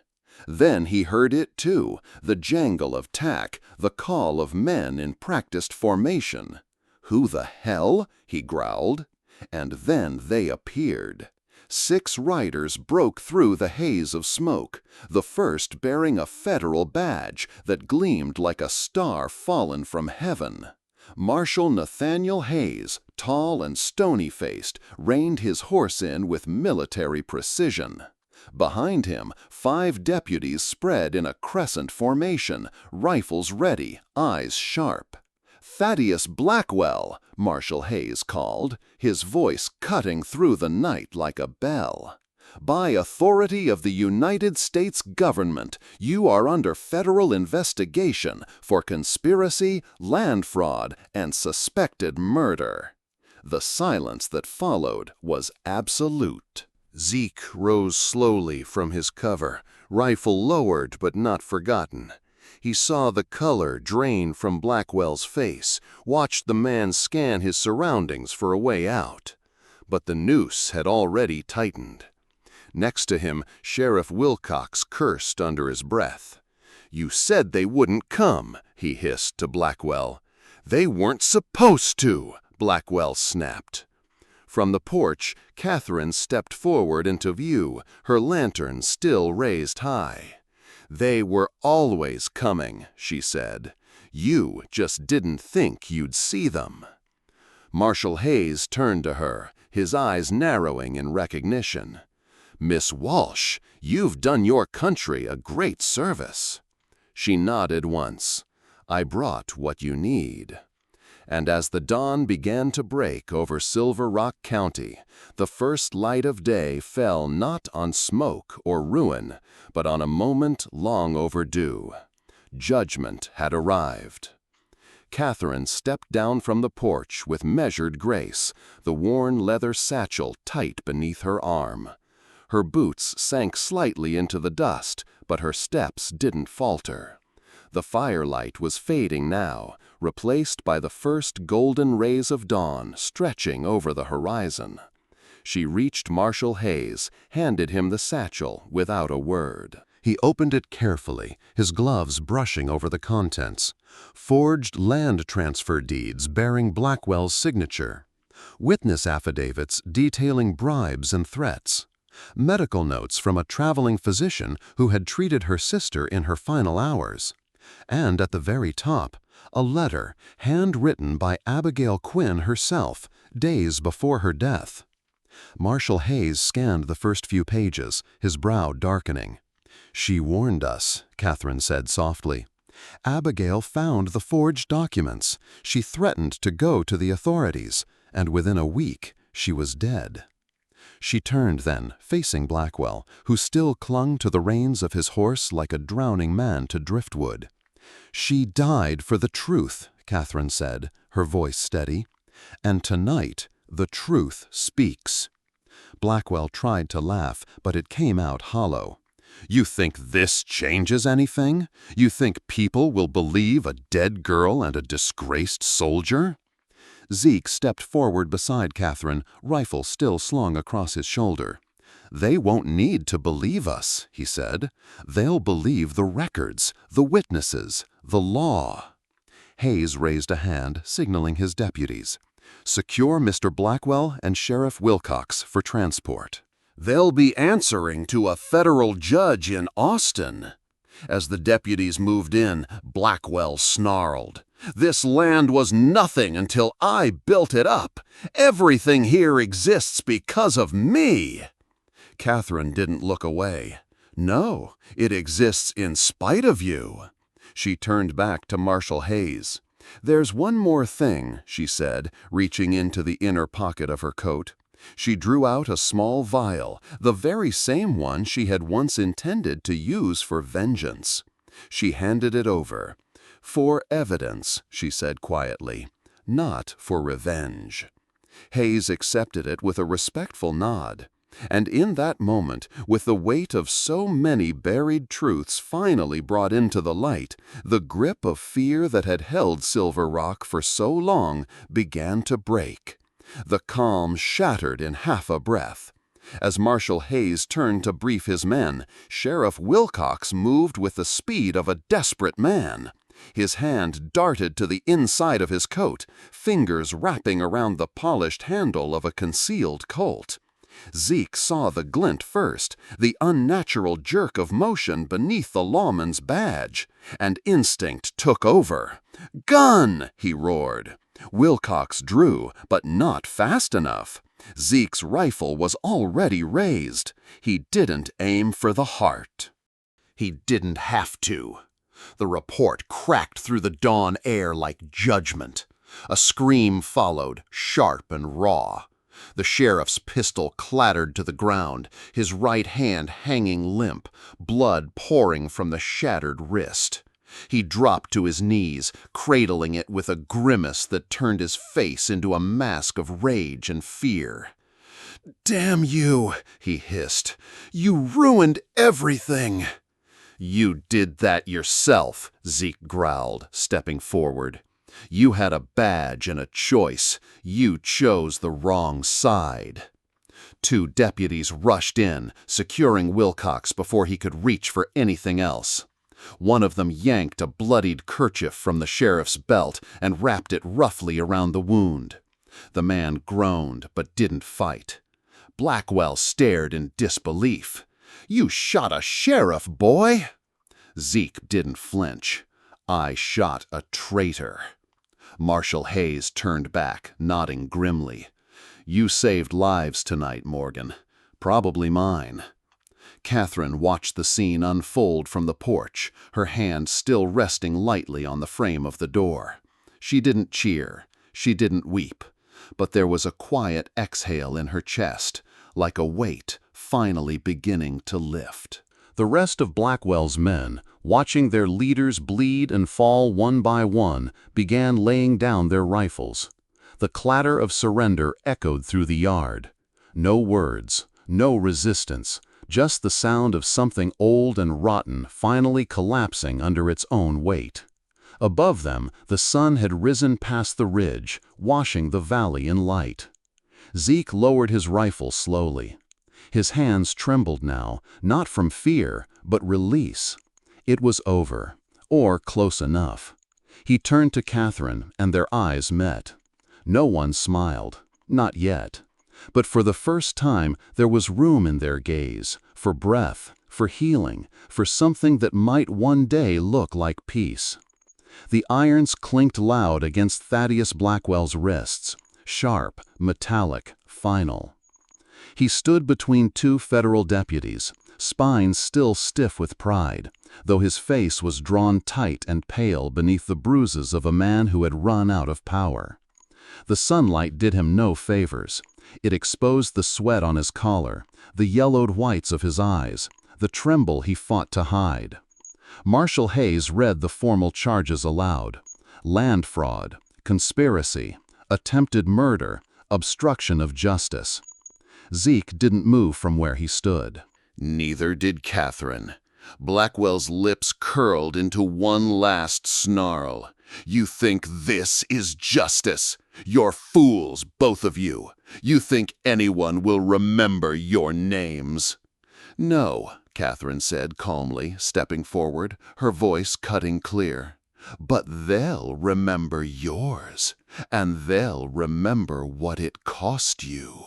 Then he heard it too, the jangle of tack, the call of men in practiced formation. "Who the hell?" he growled. And then they appeared. 6 riders broke through the haze of smoke, the first bearing a federal badge that gleamed like a star fallen from heaven. Marshal Nathaniel Hayes, tall and stony-faced, reined his horse in with military precision. Behind him, 5 deputies spread in a crescent formation, rifles ready, eyes sharp. "Thaddeus Blackwell," Marshal Hayes called, his voice cutting through the night like a bell. "By authority of the United States government, you are under federal investigation for conspiracy, land fraud, and suspected murder." The silence that followed was absolute. Zeke rose slowly from his cover, rifle lowered but not forgotten. He saw the color drain from Blackwell's face, watched the man scan his surroundings for a way out. But the noose had already tightened. Next to him, Sheriff Wilcox cursed under his breath. "You said they wouldn't come," he hissed to Blackwell. "They weren't supposed to," Blackwell snapped. From the porch, Catherine stepped forward into view, her lantern still raised high. "They were always coming," she said. "You just didn't think you'd see them." Marshal Hayes turned to her, his eyes narrowing in recognition. "Miss Walsh, you've done your country a great service." She nodded once. "I brought what you need." And as the dawn began to break over Silver Rock County, the first light of day fell not on smoke or ruin, but on a moment long overdue. Judgment had arrived. Catherine stepped down from the porch with measured grace, the worn leather satchel tight beneath her arm. Her boots sank slightly into the dust, but her steps didn't falter. The firelight was fading now, replaced by the first golden rays of dawn stretching over the horizon. She reached Marshal Hayes, handed him the satchel without a word. He opened it carefully, his gloves brushing over the contents. Forged land transfer deeds bearing Blackwell's signature. Witness affidavits detailing bribes and threats. Medical notes from a traveling physician who had treated her sister in her final hours. And at the very top, a letter handwritten by Abigail Quinn herself, days before her death. Marshal Hayes scanned the first few pages, his brow darkening. "She warned us," Catherine said softly. "Abigail found the forged documents. She threatened to go to the authorities, and within a week she was dead." She turned then, facing Blackwell, who still clung to the reins of his horse like a drowning man to driftwood. "She died for the truth," Catherine said, her voice steady. "And tonight the truth speaks." Blackwell tried to laugh, but it came out hollow. "You think this changes anything? You think people will believe a dead girl and a disgraced soldier?" Zeke stepped forward beside Catherine, rifle still slung across his shoulder. "They won't need to believe us," he said. "They'll believe the records, the witnesses, the law." Hayes raised a hand, signaling his deputies. "Secure Mr. Blackwell and Sheriff Wilcox for transport." "They'll be answering to a federal judge in Austin." As the deputies moved in, Blackwell snarled, "This land was nothing until I built it up. Everything here exists because of me." Catherine didn't look away. "No, it exists in spite of you." She turned back to Marshal Hayes. "There's one more thing," she said, reaching into the inner pocket of her coat. She drew out a small vial, the very same one she had once intended to use for vengeance. She handed it over. "For evidence," she said quietly, "not for revenge." Hayes accepted it with a respectful nod. And in that moment, with the weight of so many buried truths finally brought into the light, the grip of fear that had held Silver Rock for so long began to break. The calm shattered in half a breath. As Marshal Hayes turned to brief his men, Sheriff Wilcox moved with the speed of a desperate man. His hand darted to the inside of his coat, fingers wrapping around the polished handle of a concealed Colt. Zeke saw the glint first, the unnatural jerk of motion beneath the lawman's badge, and instinct took over. "Gun!" he roared. Wilcox drew, but not fast enough. Zeke's rifle was already raised. He didn't aim for the heart. He didn't have to. The report cracked through the dawn air like judgment. A scream followed, sharp and raw. The sheriff's pistol clattered to the ground, his right hand hanging limp, blood pouring from the shattered wrist. He dropped to his knees, cradling it with a grimace that turned his face into a mask of rage and fear. "Damn you," he hissed. "You ruined everything." "You did that yourself," Zeke growled, stepping forward. "You had a badge and a choice. You chose the wrong side." Two deputies rushed in, securing Wilcox before he could reach for anything else. One of them yanked a bloodied kerchief from the sheriff's belt and wrapped it roughly around the wound. The man groaned but didn't fight. Blackwell stared in disbelief. "You shot a sheriff, boy!" Zeke didn't flinch. "I shot a traitor." Marshal Hayes turned back, nodding grimly. "You saved lives tonight, Morgan. Probably mine." Catherine watched the scene unfold from the porch, her hand still resting lightly on the frame of the door. She didn't cheer. She didn't weep. But there was a quiet exhale in her chest, like a weight finally beginning to lift. The rest of Blackwell's men, watching their leaders bleed and fall one by one, began laying down their rifles. The clatter of surrender echoed through the yard. No words, no resistance, just the sound of something old and rotten finally collapsing under its own weight. Above them, the sun had risen past the ridge, washing the valley in light. Zeke lowered his rifle slowly. His hands trembled now, not from fear, but release. It was over, or close enough. He turned to Catherine, and their eyes met. No one smiled, not yet. But for the first time, there was room in their gaze, for breath, for healing, for something that might one day look like peace. The irons clinked loud against Thaddeus Blackwell's wrists, sharp, metallic, final. He stood between two federal deputies, spine still stiff with pride, though his face was drawn tight and pale beneath the bruises of a man who had run out of power. The sunlight did him no favors. It exposed the sweat on his collar, the yellowed whites of his eyes, the tremble he fought to hide. Marshal Hayes read the formal charges aloud: land fraud, conspiracy, attempted murder, obstruction of justice. Zeke didn't move from where he stood. Neither did Catherine. Blackwell's lips curled into one last snarl. You think this is justice? You're fools, both of you. You think anyone will remember your names? No, Catherine said calmly, stepping forward, her voice cutting clear. But they'll remember yours, and they'll remember what it cost you.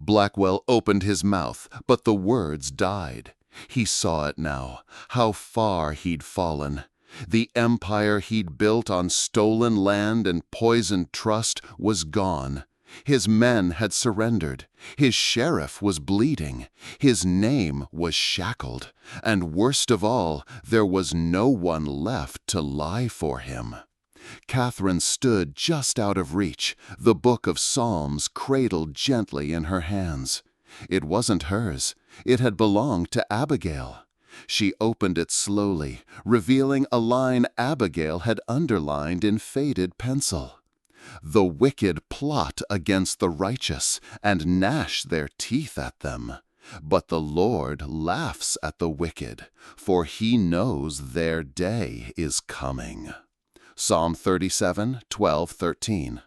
Blackwell opened his mouth, but the words died. He saw it now, how far he'd fallen. The empire he'd built on stolen land and poisoned trust was gone. His men had surrendered. His sheriff was bleeding. His name was shackled. And worst of all, there was no one left to lie for him. Catherine stood just out of reach, the book of Psalms cradled gently in her hands. It wasn't hers. It had belonged to Abigail. She opened it slowly, revealing a line Abigail had underlined in faded pencil. The wicked plot against the righteous and gnash their teeth at them. But the Lord laughs at the wicked, for he knows their day is coming. Psalm 37, 12, 13.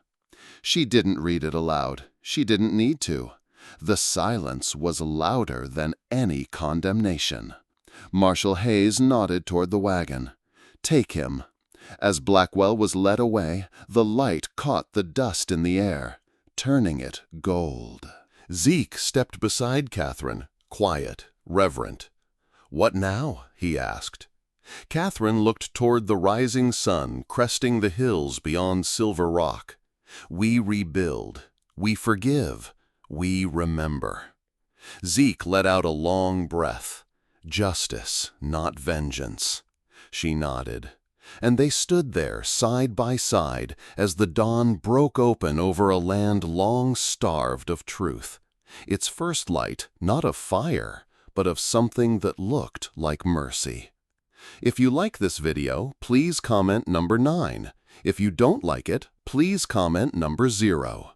She didn't read it aloud. She didn't need to. The silence was louder than any condemnation. Marshal Hayes nodded toward the wagon. Take him. As Blackwell was led away, the light caught the dust in the air, turning it gold. Zeke stepped beside Catherine, quiet, reverent. "What now?" he asked. Catherine looked toward the rising sun cresting the hills beyond Silver Rock. "We rebuild. We forgive. We remember." Zeke let out a long breath. "Justice, not vengeance." She nodded. And they stood there side by side as the dawn broke open over a land long starved of truth. Its first light not of fire, but of something that looked like mercy. If you like this video, please comment number 9. If you don't like it, please comment number 0.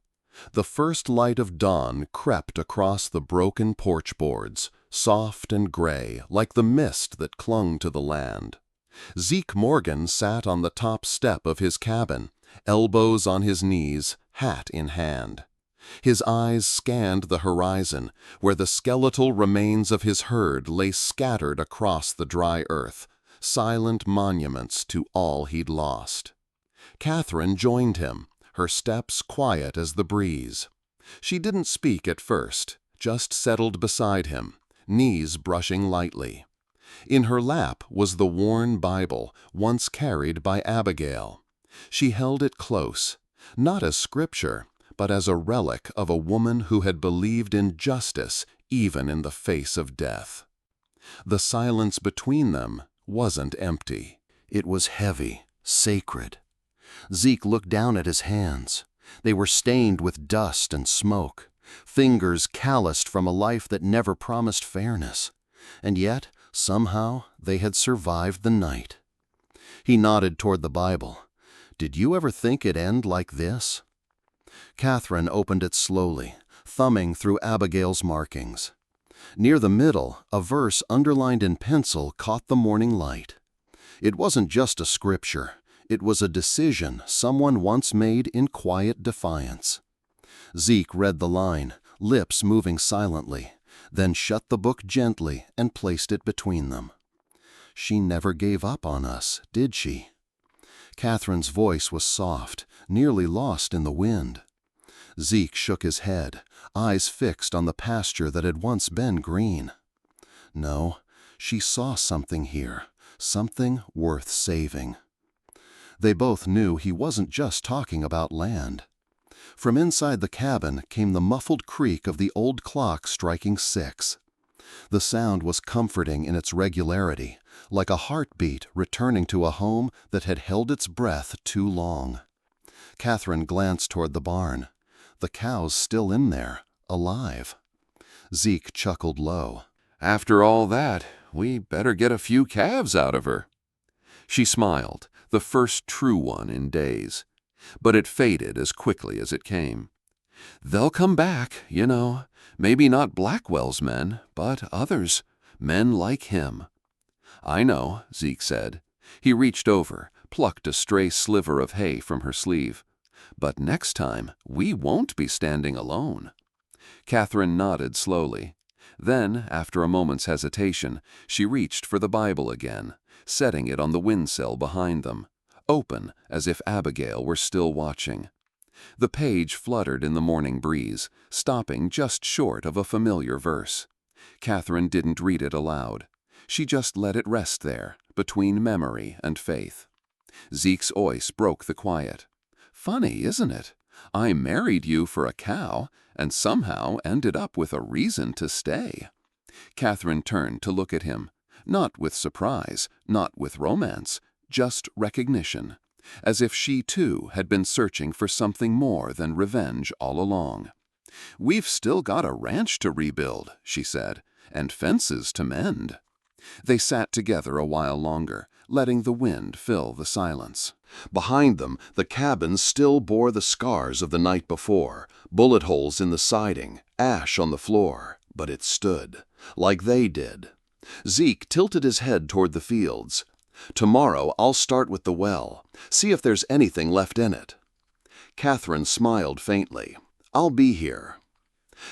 The first light of dawn crept across the broken porch boards, soft and gray, like the mist that clung to the land. Zeke Morgan sat on the top step of his cabin, elbows on his knees, hat in hand. His eyes scanned the horizon, where the skeletal remains of his herd lay scattered across the dry earth, silent monuments to all he'd lost. Catherine joined him, her steps quiet as the breeze. She didn't speak at first, just settled beside him, knees brushing lightly. In her lap was the worn Bible once carried by Abigail. She held it close, not as scripture, but as a relic of a woman who had believed in justice even in the face of death. The silence between them wasn't empty. It was heavy, sacred. Zeke looked down at his hands. They were stained with dust and smoke, fingers calloused from a life that never promised fairness. And yet, somehow, they had survived the night. He nodded toward the Bible. "Did you ever think it'd end like this?" Catherine opened it slowly, thumbing through Abigail's markings. Near the middle, a verse underlined in pencil caught the morning light. It wasn't just a scripture. It was a decision someone once made in quiet defiance. Zeke read the line, lips moving silently, then shut the book gently and placed it between them. "She never gave up on us, did she?" Catherine's voice was soft, nearly lost in the wind. Zeke shook his head, eyes fixed on the pasture that had once been green. "No, She saw something here, something worth saving. They both knew he wasn't just talking about land. From inside the cabin came the muffled creak of the old clock striking 6. The sound was comforting in its regularity, like a heartbeat returning to a home that had held its breath too long. Catherine glanced toward the barn. The cow's still in there, alive. Zeke chuckled low. After all that, we better get a few calves out of her. She smiled, the first true one in days. But it faded as quickly as it came. They'll come back, you know. Maybe not Blackwell's men, but others. Men like him. I know, Zeke said. He reached over, plucked a stray sliver of hay from her sleeve. But next time, we won't be standing alone. Catherine nodded slowly. Then, after a moment's hesitation, she reached for the Bible again, setting it on the windsill behind them, open as if Abigail were still watching. The page fluttered in the morning breeze, stopping just short of a familiar verse. Catherine didn't read it aloud. She just let it rest there, between memory and faith. Zeke's voice broke the quiet. Funny, isn't it? I married you for a cow, and somehow ended up with a reason to stay. Catherine turned to look at him, not with surprise, not with romance, just recognition, as if she too had been searching for something more than revenge all along. We've still got a ranch to rebuild, she said, and fences to mend. They sat together a while longer, letting the wind fill the silence. Behind them, the cabin still bore the scars of the night before, bullet holes in the siding, ash on the floor, but it stood, like they did. Zeke tilted his head toward the fields. Tomorrow I'll start with the well, see if there's anything left in it. Catherine smiled faintly. I'll be here.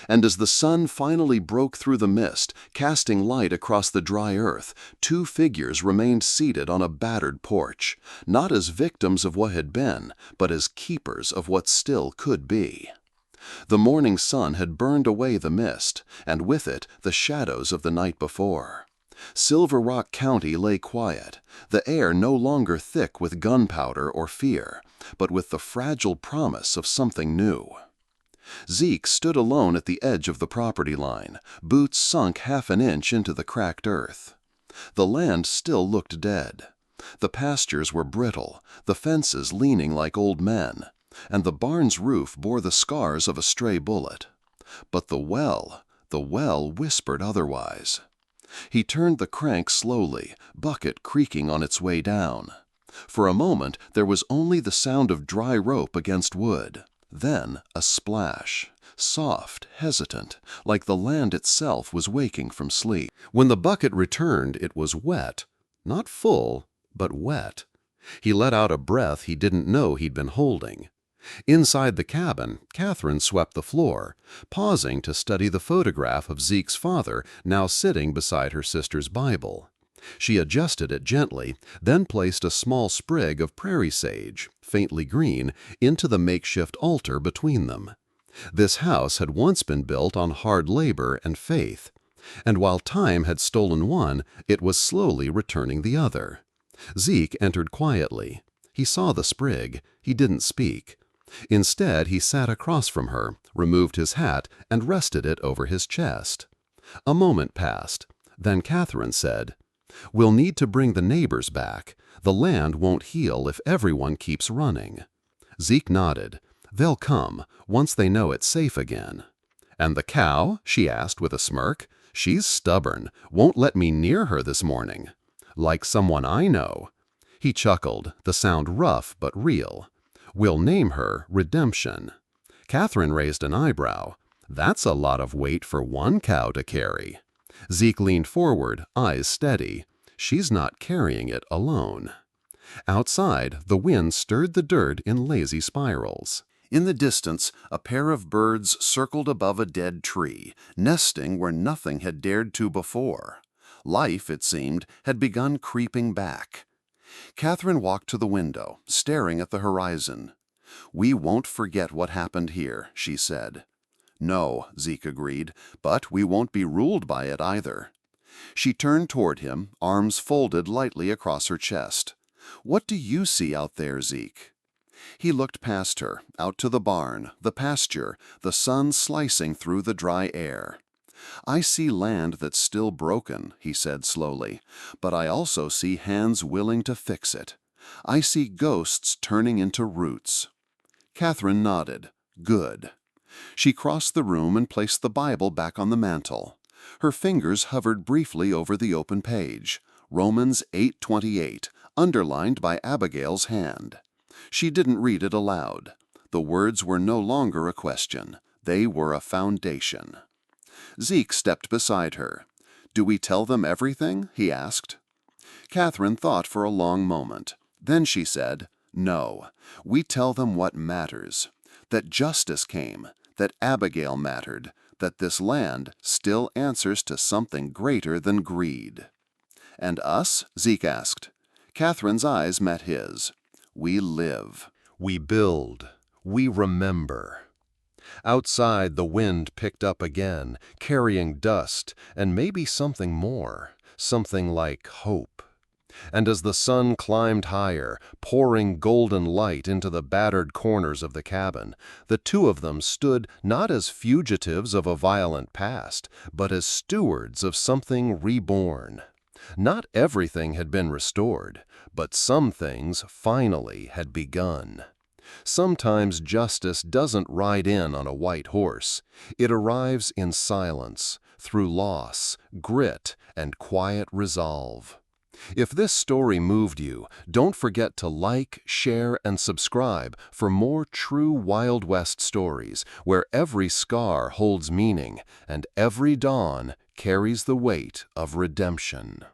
And as the sun finally broke through the mist, casting light across the dry earth, 2 figures remained seated on a battered porch, not as victims of what had been, but as keepers of what still could be. The morning sun had burned away the mist, and with it the shadows of the night before. Silver Rock County lay quiet, the air no longer thick with gunpowder or fear, but with the fragile promise of something new. Zeke stood alone at the edge of the property line, boots sunk half an inch into the cracked earth. The land still looked dead. The pastures were brittle, the fences leaning like old men, and the barn's roof bore the scars of a stray bullet. But the well whispered otherwise. He turned the crank slowly, bucket creaking on its way down. For a moment there was only the sound of dry rope against wood. Then a splash, soft, hesitant, like the land itself was waking from sleep. When the bucket returned, it was wet. Not full, but wet. He let out a breath he didn't know he'd been holding. Inside the cabin, Catherine swept the floor, pausing to study the photograph of Zeke's father now sitting beside her sister's Bible. She adjusted it gently, then placed a small sprig of prairie sage, faintly green, into the makeshift altar between them. This house had once been built on hard labor and faith, and while time had stolen one, it was slowly returning the other. Zeke entered quietly. He saw the sprig. He didn't speak. Instead, he sat across from her, removed his hat, and rested it over his chest. A moment passed. Then Catherine said, "We'll need to bring the neighbors back. The land won't heal if everyone keeps running." Zeke nodded. "They'll come, once they know it's safe again." "And the cow?" she asked with a smirk. "She's stubborn, won't let me near her this morning." "Like someone I know." He chuckled, the sound rough but real. "We'll name her Redemption." Catherine raised an eyebrow. "That's a lot of weight for one cow to carry." Zeke leaned forward, eyes steady. "She's not carrying it alone." Outside, the wind stirred the dirt in lazy spirals. In the distance, a pair of birds circled above a dead tree, nesting where nothing had dared to before. Life, it seemed, had begun creeping back. Catherine walked to the window, staring at the horizon. "We won't forget what happened here," she said. "No," Zeke agreed, "but we won't be ruled by it either." She turned toward him, arms folded lightly across her chest. "What do you see out there, Zeke?" He looked past her, out to the barn, the pasture, the sun slicing through the dry air. "I see land that's still broken," he said slowly, "but I also see hands willing to fix it. I see ghosts turning into roots." Catherine nodded. "Good." She crossed the room and placed the Bible back on the mantel. Her fingers hovered briefly over the open page, Romans 8:28, underlined by Abigail's hand. She didn't read it aloud. The words were no longer a question. They were a foundation. Zeke stepped beside her. "Do we tell them everything?" he asked. Catherine thought for a long moment. Then she said, "No, we tell them what matters. That justice came, that Abigail mattered, that this land still answers to something greater than greed." "And us?" Zeke asked. Catherine's eyes met his. "We live. We build. We remember." Outside, the wind picked up again, carrying dust and maybe something more, something like hope. And as the sun climbed higher, pouring golden light into the battered corners of the cabin, the two of them stood not as fugitives of a violent past, but as stewards of something reborn. Not everything had been restored, but some things finally had begun. Sometimes justice doesn't ride in on a white horse. It arrives in silence, through loss, grit, and quiet resolve. If this story moved you, don't forget to like, share, and subscribe for more true Wild West stories where every scar holds meaning and every dawn carries the weight of redemption.